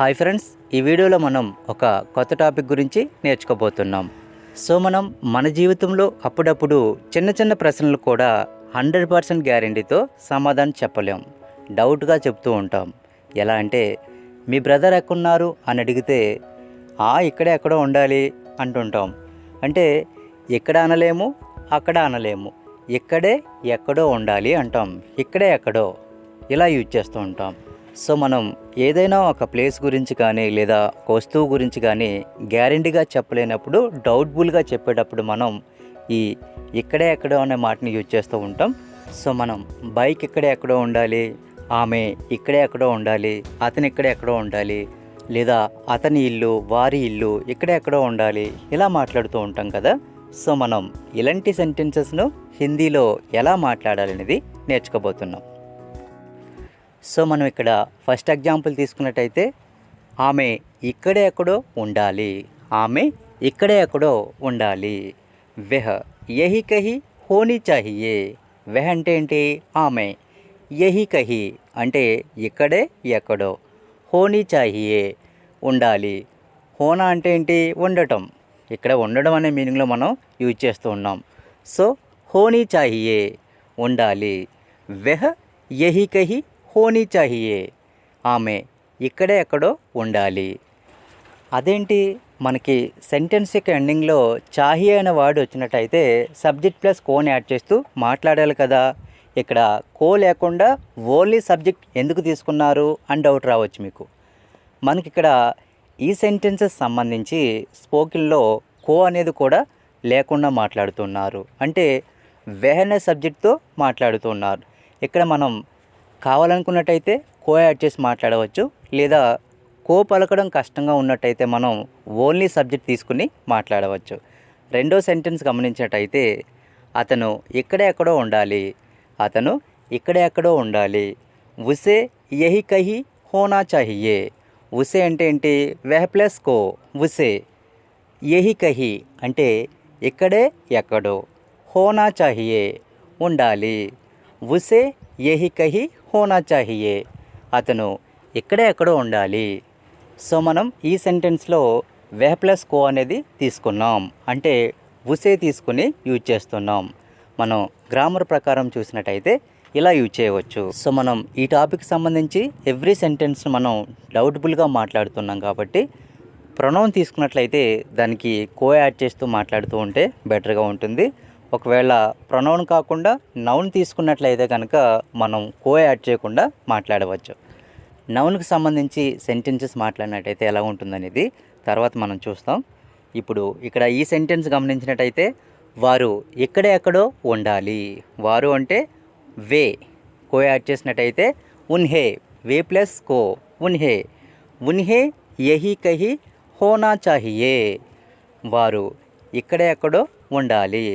Hi friends, ఈ వీడియోలో మనం ఒక కొత్త టాపిక్ గురించి నేర్చుకోబోతున్నాం. మనం మన జీవితంలో అప్పుడప్పుడు చిన్న చిన్న ప్రశ్నలు కూడా 100% గ్యారెంటీతో సమాధానం చెప్పలేం, డౌట్గా చెప్తూ ఉంటాం. ఎలా అంటే, మీ బ్రదర్ ఎక్కడున్నారు అని అడిగితే ఇక్కడే ఎక్కడో ఉండాలి అంటుంటాం. అంటే ఇక్కడ అనలేము, అక్కడ అనలేము, ఇక్కడే ఎక్కడో ఉండాలి అంటాం. ఇక్కడే ఎక్కడో ఇలా యూజ్ చేస్తూ ఉంటాం. మనం ఏదైనా ఒక ప్లేస్ గురించి కానీ లేదా ఒక వస్తువు గురించి కానీ గ్యారెంటీగా చెప్పలేనప్పుడు, డౌట్ఫుల్గా చెప్పేటప్పుడు మనం ఈ ఇక్కడే ఎక్కడో అనే మాటని యూజ్ చేస్తూ ఉంటాం. మనం బైక్ ఇక్కడే ఎక్కడో ఉండాలి, ఆమె ఇక్కడే ఎక్కడో ఉండాలి, అతను ఇక్కడే ఎక్కడో ఉండాలి, లేదా అతని ఇల్లు, వారి ఇల్లు ఇక్కడే ఎక్కడో ఉండాలి, ఇలా మాట్లాడుతూ ఉంటాం కదా. మనం ఇలాంటి సెంటెన్సెస్ను హిందీలో ఎలా మాట్లాడాలనేది నేర్చుకోబోతున్నాం. మనం ఇక్కడ ఫస్ట్ ఎగ్జాంపుల్ తీసుకున్నట్టయితే, ఆమె ఇక్కడే ఎక్కడో ఉండాలి, ఆమె ఇక్కడే ఎక్కడో ఉండాలి. వెహ యహీ కహీ హోనీ చాహియే. వెహ అంటే ఏంటి? ఆమె. యహీ కహీ అంటే ఇక్కడే ఎక్కడో. హోనీ చాహియే ఉండాలి. హోనా అంటే ఏంటి? ఉండటం. ఇక్కడ ఉండడం అనే మీనింగ్లో మనం యూజ్ చేస్తూ ఉన్నాం. హోనీ చాహియే ఉండాలి. వెహ యహీ కహీ హోనీ చాహియే, ఆమె ఇక్కడే ఎక్కడో ఉండాలి. అదేంటి, మనకి సెంటెన్స్ యొక్క ఎండింగ్లో చాహియే అనే వర్డ్ వచ్చినట్టయితే సబ్జెక్ట్ ప్లస్ కోని యాడ్ చేస్తూ మాట్లాడాలి కదా. ఇక్కడ కో లేకుండా ఓన్లీ సబ్జెక్ట్ ఎందుకు తీసుకున్నారు అని డౌట్ రావచ్చు మీకు. మనకి ఇక్కడ ఈ సెంటెన్సెస్ సంబంధించి స్పోకెన్లో కో అనేది కూడా లేకుండా మాట్లాడుతున్నారు. అంటే వెహనే సబ్జెక్ట్తో మాట్లాడుతున్నారు. ఇక్కడ మనం కావాలనుకున్నట్టయితే కో యాడ్ చేసి మాట్లాడవచ్చు, లేదా కో పలకడం కష్టంగా ఉన్నట్టయితే మనం ఓన్లీ సబ్జెక్ట్ తీసుకుని మాట్లాడవచ్చు. రెండో సెంటెన్స్ గమనించినట్టయితే, అతను ఇక్కడే ఎక్కడో ఉండాలి, అతను ఇక్కడే ఎక్కడో ఉండాలి. ఉసే యహీ కహీ హోనా చాహియే. ఉసే అంటే ఏంటి? వెహ ప్లస్ కో, ఉసే. యహీ కహీ అంటే ఇక్కడే ఎక్కడో. హోనా చాహియే ఉండాలి. ఉసే యహీ కహీ హోనా చాహియే, అతను ఇక్కడే ఎక్కడో ఉండాలి. మనం ఈ సెంటెన్స్లో వెహ ప్లస్ కో అనేది తీసుకున్నాం, అంటే ఉసే తీసుకుని యూజ్ చేస్తున్నాం. మనం గ్రామర్ ప్రకారం చూసినట్టయితే ఇలా యూజ్ చేయవచ్చు. మనం ఈ టాపిక్ సంబంధించి ఎవ్రీ సెంటెన్స్ మనం డౌట్ఫుల్గా మాట్లాడుతున్నాం కాబట్టి ప్రొనౌన్ తీసుకున్నట్లయితే దానికి కో యాడ్ చేస్తూ మాట్లాడుతూ ఉంటే బెటర్గా ఉంటుంది. ఒకవేళ ప్రొనౌన్ కాకుండా నౌన్ తీసుకున్నట్లయితే కనుక మనం కో యాడ్ చేయకుండా మాట్లాడవచ్చు. నౌన్కి సంబంధించి సెంటెన్సెస్ మాట్లాడినట్టయితే ఎలా ఉంటుందనేది తర్వాత మనం చూస్తాం. ఇప్పుడు ఇక్కడ ఈ సెంటెన్స్ గమనించినట్టయితే, వారు ఇక్కడే ఎక్కడో ఉండాలి. వారు అంటే వే. కో యాడ్ చేసినట్టయితే ఉన్హే. వే ప్లస్ కో, ఉన్హే. ఉన్హే యహీ కహీ హోనా చాహియే. వారు ఇక్కడే ఎక్కడో ఉండాలి.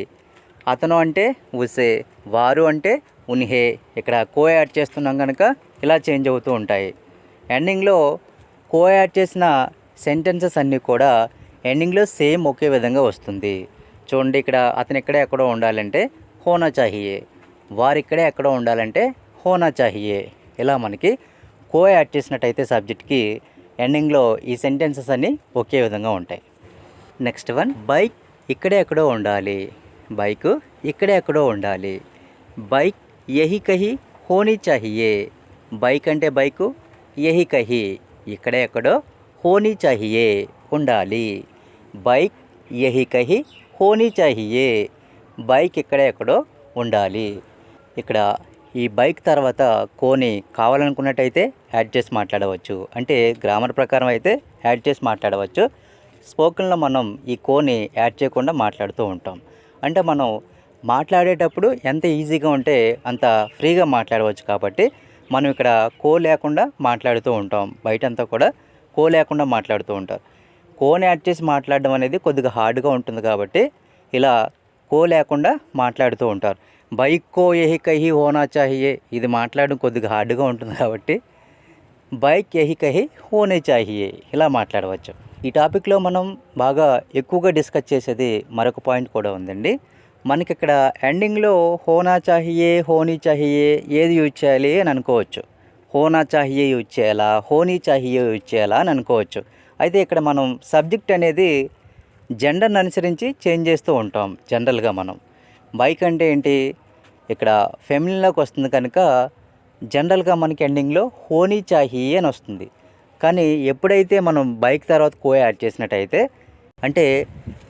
అతను అంటే ఉసే, వారు అంటే ఉన్హే. ఇక్కడ కో యాడ్ చేస్తున్నాం కనుక ఇలా చేంజ్ అవుతూ ఉంటాయి. ఎండింగ్లో కో యాడ్ చేసిన సెంటెన్సెస్ అన్నీ కూడా ఎండింగ్లో సేమ్ ఒకే విధంగా వస్తుంది. చూడండి, ఇక్కడ అతను ఇక్కడే ఎక్కడో ఉండాలంటే హోనా చాహియే, వారు ఇక్కడే ఎక్కడో ఉండాలంటే హోనా చాహియే. ఇలా మనకి కో యాడ్ చేసినట్టయితే సబ్జెక్ట్కి ఎండింగ్లో ఈ సెంటెన్సెస్ అన్నీ ఒకే విధంగా ఉంటాయి. నెక్స్ట్ వన్, బైక్ ఇక్కడే ఎక్కడో ఉండాలి. బైక్ ఇక్కడే ఎక్కడో ఉండాలి. బైక్ యహీ కహీ హోనీ చాహియే. బైక్ అంటే బైకు, యహీ కహీ ఇక్కడే ఎక్కడో, హోనీ చాహియే ఉండాలి. బైక్ యహీ కహీ హోనీ చాహియే. బైక్ ఇక్కడే ఎక్కడో ఉండాలి. ఇక్కడ ఈ బైక్ తర్వాత కోని కావాలనుకున్నట్టయితే యాడ్ చేసి మాట్లాడవచ్చు, అంటే గ్రామర్ ప్రకారం అయితే యాడ్ చేసి మాట్లాడవచ్చు. స్పోకెన్లో మనం ఈ కోని యాడ్ చేయకుండా మాట్లాడుతూ ఉంటాం. అంటే మనం మాట్లాడేటప్పుడు ఎంత ఈజీగా ఉంటే అంత ఫ్రీగా మాట్లాడవచ్చు కాబట్టి మనం ఇక్కడ కో లేకుండా మాట్లాడుతూ ఉంటాం. బయటంతా కూడా కో లేకుండా మాట్లాడుతూ ఉంటారు. కోని యాడ్ చేసి మాట్లాడడం అనేది కొద్దిగా హార్డ్గా ఉంటుంది కాబట్టి ఇలా కో లేకుండా మాట్లాడుతూ ఉంటారు. బైక్ కో యహీ కహీ హోనా చాహియే, ఇది మాట్లాడడం కొద్దిగా హార్డ్గా ఉంటుంది కాబట్టి బైక్ యహీ కహీ హోనే చాహియే ఇలా మాట్లాడవచ్చు. ఈ టాపిక్లో మనం బాగా ఎక్కువగా డిస్కస్ చేసేది మరొక పాయింట్ కూడా ఉందండి. మనకి ఇక్కడ ఎండింగ్లో హోనా చాహియే, హోనీ చాహియే ఏది యూజ్ చేయాలి అని అనుకోవచ్చు. హోనా చాహియే యూజ్ చేయాలా, హోనీ చాహియే యూజ్ చేయాలా అని అనుకోవచ్చు. అయితే ఇక్కడ మనం సబ్జెక్ట్ అనేది జెండర్ని అనుసరించి చేంజ్ చేస్తూ ఉంటాం జనరల్గా మనం. బైక్ అంటే ఏంటి, ఇక్కడ ఫెమినిన్లోకి వస్తుంది కనుక జనరల్గా మనకి ఎండింగ్లో హోనీ చాహియే అని వస్తుంది. కానీ ఎప్పుడైతే మనం బైక్ తర్వాత కో యాడ్ చేసినట్టయితే, అంటే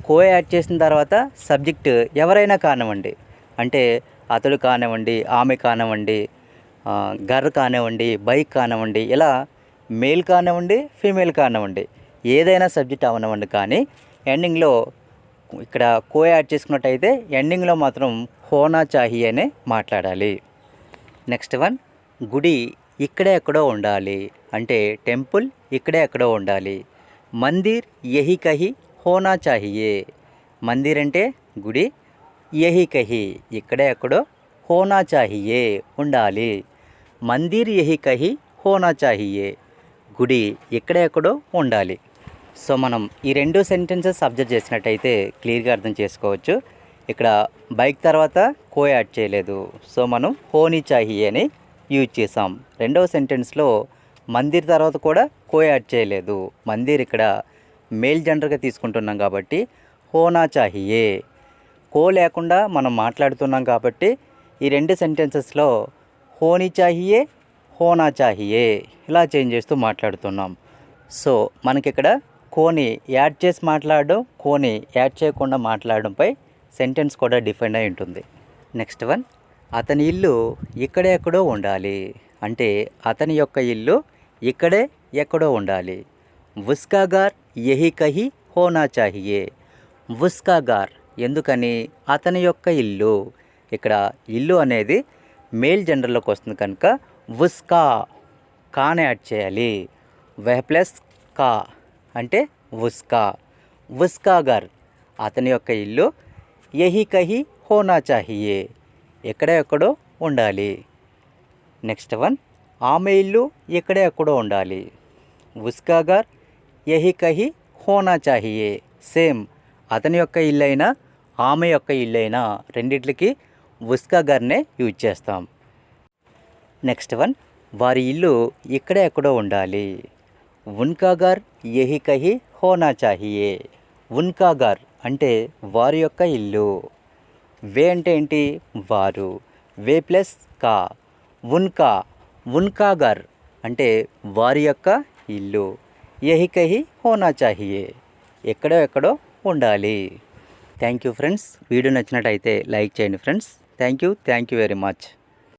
కో యాడ్ చేసిన తర్వాత సబ్జెక్ట్ ఎవరైనా కానివ్వండి, అంటే అతడు కానివ్వండి, ఆమె కానివ్వండి, గర్ కానివ్వండి, బైక్ కానివ్వండి, ఇలా మేల్ కానివ్వండి, ఫీమేల్ కానివ్వండి, ఏదైనా సబ్జెక్ట్ అవనివ్వండి, కానీ ఎండింగ్లో ఇక్కడ కో యాడ్ చేసుకున్నట్టయితే ఎండింగ్లో మాత్రం హోనా చాహియే అనే మాట్లాడాలి. నెక్స్ట్ వన్, గుడి ఇక్కడే ఎక్కడో ఉండాలి, అంటే టెంపుల్ ఇక్కడే ఎక్కడో ఉండాలి. మందిర్ యహీ కహీ హోనా చాహియే. మందిర్ అంటే గుడి, యహీ కహీ ఇక్కడే ఎక్కడో, హోనా చాహియే ఉండాలి. మందిర్ యహీ కహీ హోనా చాహియే, గుడి ఇక్కడే ఎక్కడో ఉండాలి. సో మనం ఈ రెండు సెంటెన్సెస్ అబ్జర్వ్ చేసినట్టయితే క్లియర్గా అర్థం చేసుకోవచ్చు. ఇక్కడ బైక్ తర్వాత కో యాడ్ చేయలేదు, సో మనం హోనీ చాహియే అని యూజ్ చేసాం. రెండవ సెంటెన్స్లో మందిర్ తర్వాత కూడా కో యాడ్ చేయలేదు, మందిర్ ఇక్కడ మేల్ జెండర్గా తీసుకుంటున్నాం కాబట్టి హోనా చాహియే. కో లేకుండా మనం మాట్లాడుతున్నాం కాబట్టి ఈ రెండు సెంటెన్సెస్లో హోనీ చాహియే, హోనా చాహియే ఇలా చేంజ్ చేస్తూ మాట్లాడుతున్నాం. సో మనకి ఇక్కడ కోని యాడ్ చేసి మాట్లాడడం, కోని యాడ్ చేయకుండా మాట్లాడడంపై సెంటెన్స్ కూడా డిఫైన్ అయి ఉంటుంది. నెక్స్ట్ వన్, అతని ఇల్లు ఇక్కడే ఎక్కడో ఉండాలి, అంటే అతని యొక్క ఇల్లు ఇక్కడే ఎక్కడో ఉండాలి. ఉస్కా గార్ యహీ కహీ హోనా చాహియే. ఉస్కా గార్ ఎందుకని, అతని యొక్క ఇల్లు. ఇక్కడ ఇల్లు అనేది మేల్ జెండర్లోకి వస్తుంది కనుక ఉస్కా కాని యాడ్ చేయాలి. వహ్ ప్లస్ కా అంటే ఉస్కా. ఉస్కా గర్ అతని యొక్క ఇల్లు, యహీ కహీ హోనా చాహియే ఎక్కడే ఎక్కడో ఉండాలి. నెక్స్ట్ వన్, ఆమె ఇల్లు ఇక్కడే ఎక్కడో ఉండాలి. ఉస్కా గర్ యహీ కహీ హోనా చాహియే. సేమ్ అతని యొక్క ఇల్లు అయినా ఆమె యొక్క ఇల్లు అయినా రెండిట్లకి ఉస్కా గర్నే యూజ్ చేస్తాం. నెక్స్ట్ వన్, వారి ఇల్లు ఇక్కడే ఎక్కడో ఉండాలి. ఉన్కా గర్ యహీ కహీ హోనా చాహియే. ఉన్కా గర్ అంటే వారి యొక్క ఇల్లు. వే అంటే ఏంటి, వారు. వే ప్లస్ కా, ఉన్కా. ఉన్కా గర్ అంటే వారి యొక్క ఇల్లు. యహీ కహీ హోనా చాహియే ఎక్కడో ఎక్కడో ఉండాలి. Thank you friends. వీడియో నచ్చినట్టయితే లైక్ చేయండి friends. Thank you very much.